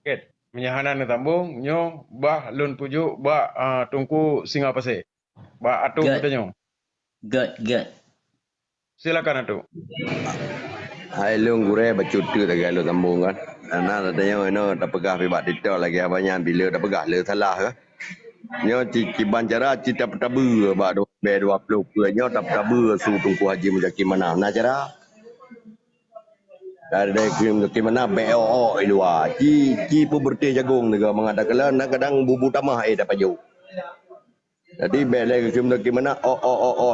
Ket, menyahanan na tambung, nyo, bah, lun pujuk, bah, tungku singa pase. Bah, atu Good, kita nyo. good. Silakan atu. Hai lu gure bacutu tak lu sambung kan. Ana katanya ino tak pegah pibat dito lagi abanya bila tak pegah le salah ke. Nyo ci bancara ci tap tabu ba do be 20 ke nyo tap tabu su tungku haji mujaki mana. Nah cara dari krim ke mana BOO ilua ci puberti jagung juga mengadakan kadang bubu tamah dapat jauh. Jadi bele krim ke mana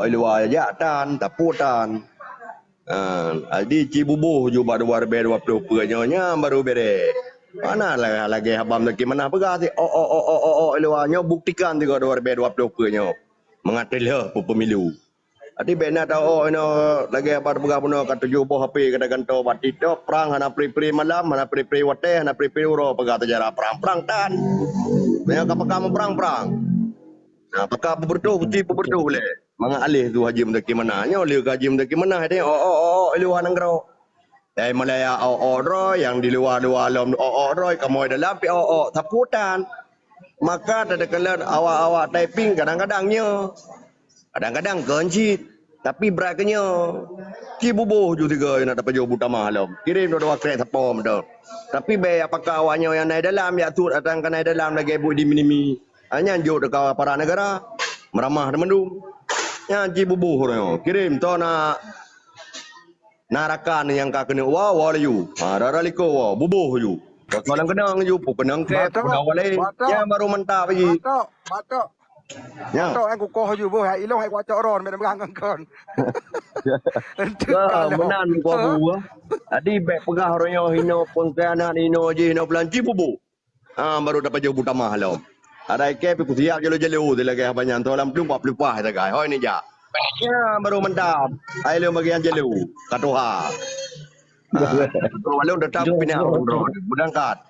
ilua aja tan taputan. Adi cibubuh juga baru be 20 penyonya baru bere. Mana lagi habam lagi mana pegah si luarnya buktikan juga luar be 20 penyo. Mengatil pemilu. Adi bena tahu ino lagi apa pegah puno kat 7 boh HP kada ganto batito perang hana pri malam hana pri wate hana pri uro pegah sejarah perang tan. Banyak apa kamu perang. Nah, apakah berdoa putih berdoa boleh? Mga alih tu haji mendaki mana? Nyo liu haji mendaki mana? Dia luar nanggro. Dari Malaya roy yang di luar alam roy kamu dalam pi taputan. Maka tadakala awak typing kadang-kadangnya. Kadang-kadang kunci tapi beraknya ki bubuh juga nak dapat jauh buta malam. Kirim dua krek tapom dah. Tapi be apakah awaknya yang naik dalam ya tu datang kan naik dalam lagi bu di minimi. Hanya jauh dekat para negara meramah dan mendung. Ya ki bubuh orang kirim to nak narakan yang kak kena wah you. Rara liko wah bubuh you. Kalau kenang you kenang ke wale ya baru mentah lagi. Batok. Ya. Batok aku koh you boh hai ilo hai wacok ron medam gang kon. Menan ko buwa. Adi be pegah ronyo hino pengkhianat hino je hino pelanci bubu. Baru dapat jauh buta mahalo. Ada ke pi kusiak jelo de lagi banyak to lam plum pah ta gai. Hoi ni ja. Ya baru mendap. Ai lo bagian jelo katoha. Walau tetap pindah ron berangkat.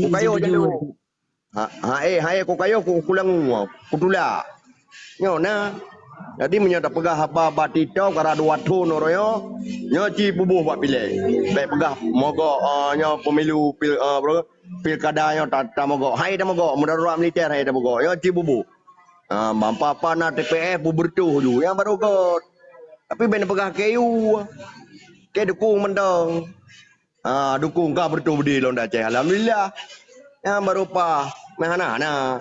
Kayo jelo. Hai ko kayo ko kulang kutula. Nyo na. Jadi menyata pegah apa batito kara dua tu noroyo nyo ci bubuh buat pilih. Baik pegah mogo nyo pemilu pilkada nyo tak mogo. Hai dah mogo mudarat militer hai dah mogo. Nyo ci bubuh. Mampa na TPF bubertuh ju yang baru kot. Tapi ben pegah KU. Ke dukung mendong. Dukung ka bertuh budi londa Aceh. Alhamdulillah. Yang baru pa mana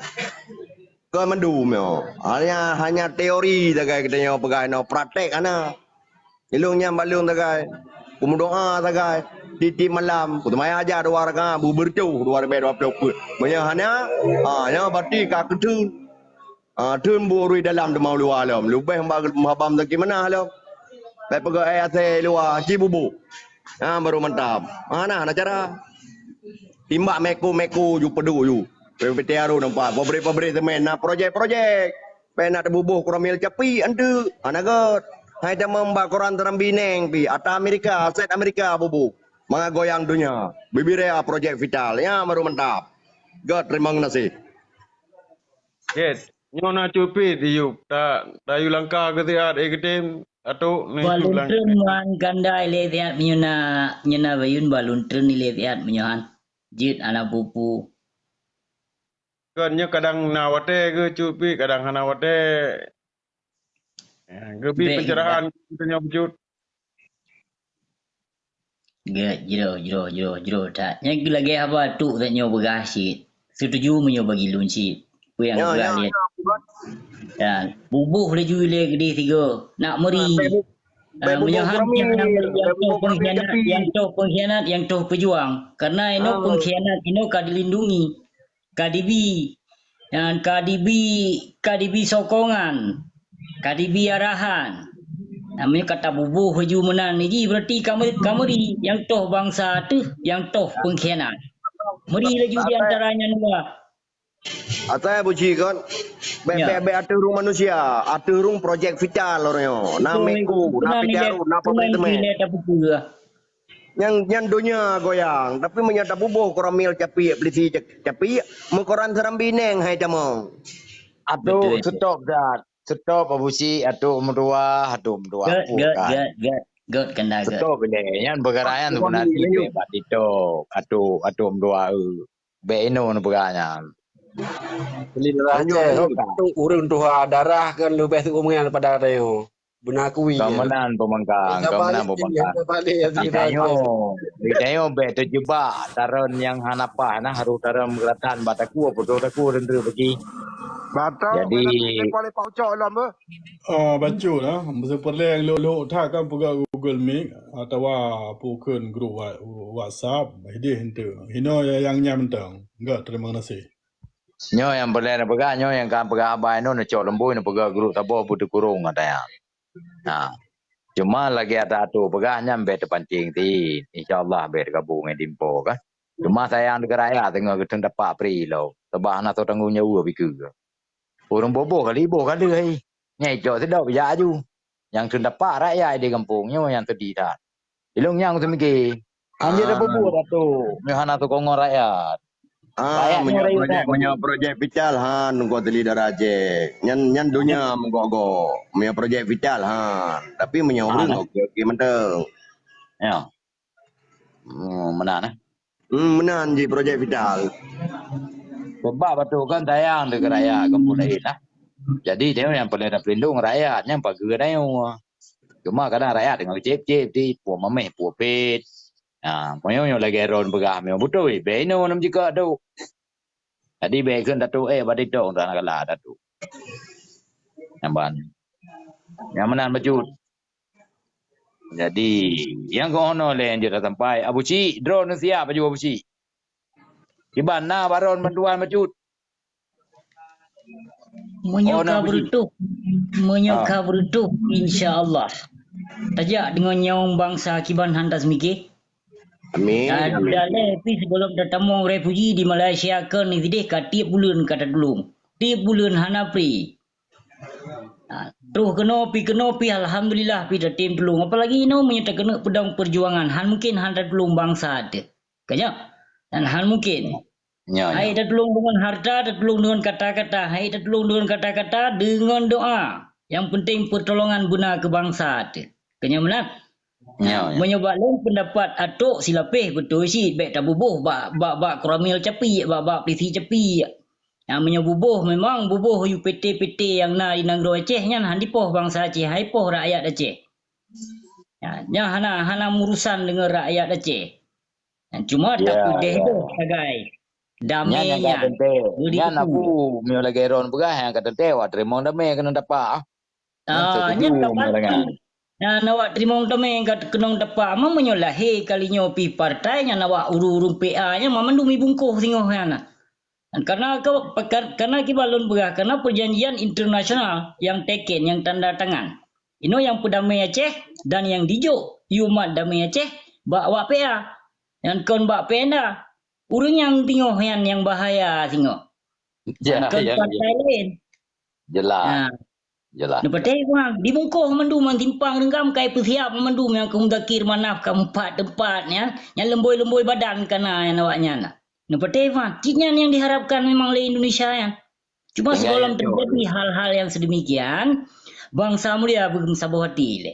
ke mendum yo. Hanya teori tagai kita yo pegai no praktek ana. Ilungnya balung tagai. Kumundoa tagai. Titi malam kutumaya aja dua raka bu bercu dua be 20. Banyak hanya nya berarti ka ketun. Tun burui dalam demau luar alam. Lubeh mabam tak mana alam. Baik pegai ate luar cibubu. Baru mantap. Mana cara timbak meku ju pedu ju. PPTRU nampak pabrik semen nak projek penak terbubuh kuramil capi antu anagot hai dah membak koran teram bineng pi ata Amerika set Amerika bubu mga goyang dunia bibire projek vital ya baru mantap god terima kasih Ket, nyo na cupi di yuk. Tayu langkah ke tiat eketim atu ni tu lang. Baluntun wan ganda ile tiat nyuna bayun baluntun ile tiat menyohan. Jit anak pupu. Kan nyo kadang nawate ke cupi, kadang hanawate. Gebi Baik, pencerahan kita nyo bujut. Jero tak. Yang lagi apa tu tak nyo bergasit. Setuju menyo bagi lunci. Ku yang gerak lihat. Dan bubuh laju ile gede tiga. Nak meri. Menyohan yang toh pengkhianat yang toh pejuang. Karena ino pengkhianat ino ka dilindungi. KDB dan KDB sokongan. KDB arahan. Namanya kata bubuh haju menan ni berarti kamu yang toh bangsa tu yang toh pengkhianat. Meri laju di antaranya dua. atau buci kan be aturung manusia aturung projek vital orangnya na meku na pijaru na pemerintah yang dunia goyang tapi menyata bubuh koramil capi beli capi mukoran seram bineng hai jamong Atu stop abusi atu umdua Good kena good. stop ini yang bergerayan sebenarnya batito atu umdua Be ino nu peganya. Beli darah Banyak je. tu. Tu urang tu darah kan lebih tu umangan pada reo. Benakui je. Kemenan pemangkang, Dah kemenan balik ini, pemangkang. dah balik ya beli darah Ikayo, je. ikayo be terjebak taron yang hanapa nah harus taron beratan bataku betul aku rendu bagi. Batak. Jadi Lepas-lepas ucap lah apa. Baca lah. Masa perlahan lo tak kan pegang Google Meet atau pukul grup WhatsApp. Ini hentu. Ini yang nyamtang. Enggak, terima kasih. nyo yang boleh na pegang nyo yang kan pegang abai no cok lembu no pegang grup tabo butuh kurung katanya. Nah, cuma lagi ada tu pegangnya be terpancing ti. Insyaallah be gabung dengan dimpo kan. Cuma sayang negara raya tengah keteng dapat pri lo. Tebah na tu tanggung nyawa biku. Orang boboh kali hai. Nyai cok sedap ya aju. Yang terdapat rakyat di kampungnya yang terdidak. Ilung yang tu mikir. Anjir dah boboh dah tu. Nyahana tu kongor rakyat. Punya projek vital han kau teli daraje. Nyan dunia menggogo. Punya projek vital han. Tapi punya orang okey mentang. Ya. Menan Menan je projek vital. Sebab betul kan tayang dekat rakyat kampung lain lah. Jadi dia yang boleh pelindung rakyatnya bagi dia. Cuma kadang rakyat dengan cep-cep di puak mameh puak pet. Punya lagi ron begah memang betul be no nam jika tu. Jadi be kan datu badik dong tak nak kalah datu. Namban. Yang menan bajut. Jadi yang kono lain je sampai Abu Ci drone siap baju Abu Ci. Di mana baron bantuan bajut. Menyokap berutuh insya-Allah. Tajak dengan nyawang bangsa Kiban hantas mikir. Amin. Dah lebih sebelum datang refugi di Malaysia ke ni vidih tiap bulan kata dulu. Tiap bulan hanapri. Terus kenopi alhamdulillah pi dah tim tolong. Apalagi ino menyata kena pedang perjuangan. Han mungkin han dah tolong bangsa ada. Kanya. Dan han mungkin. Hai dah tolong dengan harta, dah tolong dengan kata-kata. Hai dah tolong dengan kata-kata dengan doa. Yang penting pertolongan guna ke bangsa ada. Kanya mana? Menyebab lain pendapat atuk silapeh betul sih baik tak bubuh bak keramil capi bak pelisi capi menyebubuh memang bubuh yu PT yang na di negara Aceh nyan handipoh bangsa Aceh haipoh rakyat Aceh nya hana urusan dengan rakyat Aceh cuma tak pudeh tu sebagai damainya nyan aku mio lagi ron begah yang kata tewa terima damai kena dapat nyan tak nawak terima damai kat kenong dapat amang menyolah kalinya pi partai nya nawak urung PA nya mamandumi bungkuh singoh yana. Karena kibalun berah karena perjanjian internasional yang taken yang tanda tangan. Ino yang perdamai Aceh dan yang dijo umat damai Aceh bak PA. Yang kon bak PA urang yang tingoh yang bahaya singoh. Kon partai lain. Jelas. Lepas bang, di bungkuh mandu timpang renggam kai persiap mandu yang kumdakir manaf kam 4 tempatnya, yang lemboi badan kana yang awaknya na. Lepas bang, kitnya yang diharapkan memang oleh Indonesia yang. Cuma sebelum terjadi hal-hal yang sedemikian, bangsa mulia bersabah hati le.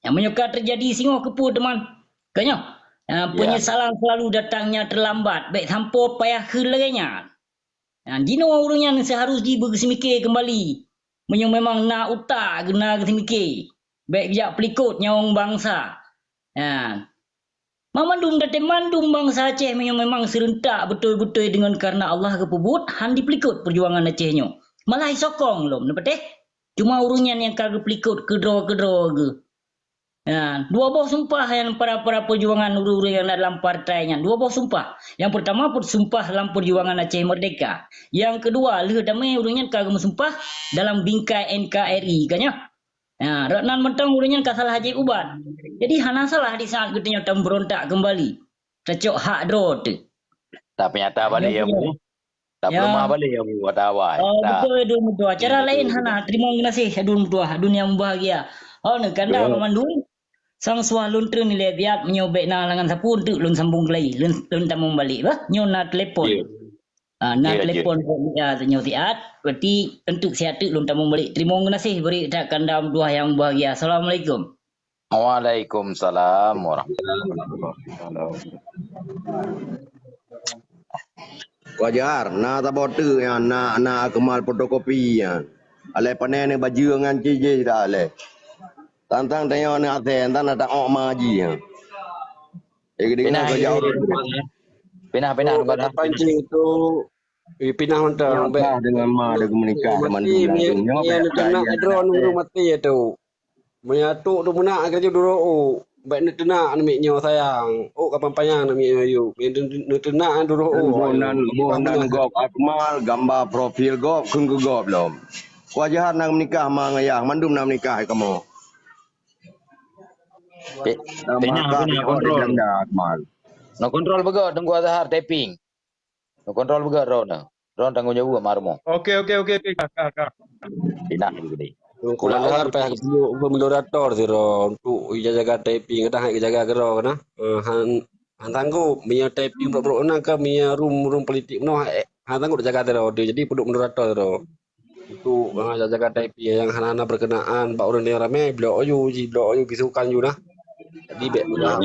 Yang menyuka terjadi singoh kepu teman. Kanya, penyesalan selalu datangnya terlambat, baik hampa payah kelaganya. Dino orangnya seharusnya bersemikir kembali. Memang nak utak guna kesimikir. Baik bijak pelikut nyawang bangsa. Mamandum bangsa Aceh memang serentak betul-betul dengan karena Allah kepebut han dipelikut perjuangan Acehnya. Malah sokong lom dapat cuma urunyan yang kagak pelikut kedro ke. Dua buah sumpah yang para perjuangan uru-uru yang dalam partainya. Dua buah sumpah. Yang pertama sumpah dalam perjuangan Aceh Merdeka. Yang kedua leh damai urunyan kagak sumpah dalam bingkai NKRI kanya. Ratnan mentang urunyan kasalah Haji Ubat. Jadi hana salah di saat katanya tam berontak kembali. Cocok hak dro tu. Tak nyata balik ya Bu. Tak lemah balik ya Bu kata awak. Betul dun mutua. Cara lain hana terima kasih dun mutua dunia bahagia. Nak kanda memandu sang suah luntun ni lebiat menyobek na langan sapu untuk lun sambung lagi lun tamung balik bah nyo na telefon telefon ya nyo tiat berarti untuk sihat lun tamung balik terima kasih beri tak kandam dua yang bahagia. Assalamualaikum. Waalaikumsalam warahmatullahi wabarakatuh. Wajar, na tabotu ya na kemal fotokopi ya. Ale panen baju ngan cije dah ale. Tantang tanya ni ate, tan ada ok maji ya. Pinah Kau jauh. pinah Tu dah. pancing tu pindah mentang Nyata dengan ma ada menikah dengan mati mandung. dia nak kena drone dulu mati tu. Menyatu tu menak kerja dulu oh. Baik nak tenak nak nyo sayang. Oh kapan payang nak nyo you. Nak tenak dulu oh. Bonan gop akmal gambar profil gop kun ku gop lom. Wajar nak menikah ma ngayah mandum nak menikah kamu. Pinah kontrol. Akmal. No kontrol begot tunggu Azhar taping. No kontrol begot Ron tanggung jawab marmo. Okey. Kak. Pinah gede. Kalau lahar payah ke moderator tu untuk jaga typing dah jaga gero kana. Han tanggup punya typing bro nak ke punya room politik no han tanggup jaga tu jadi penduk moderator tu. Untuk jaga typing yang hana berkenaan pak orang dia ramai blok you kisukan you nah. Jadi bet apa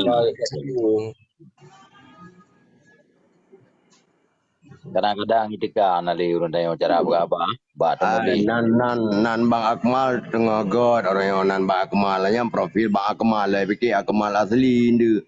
Kadang-kadang itika nali urun tayo cara apa Nan Bang Akmal tengah god orang yang nan Bang Akmal yang profil Bang Akmal lah fikir Akmal asli ni.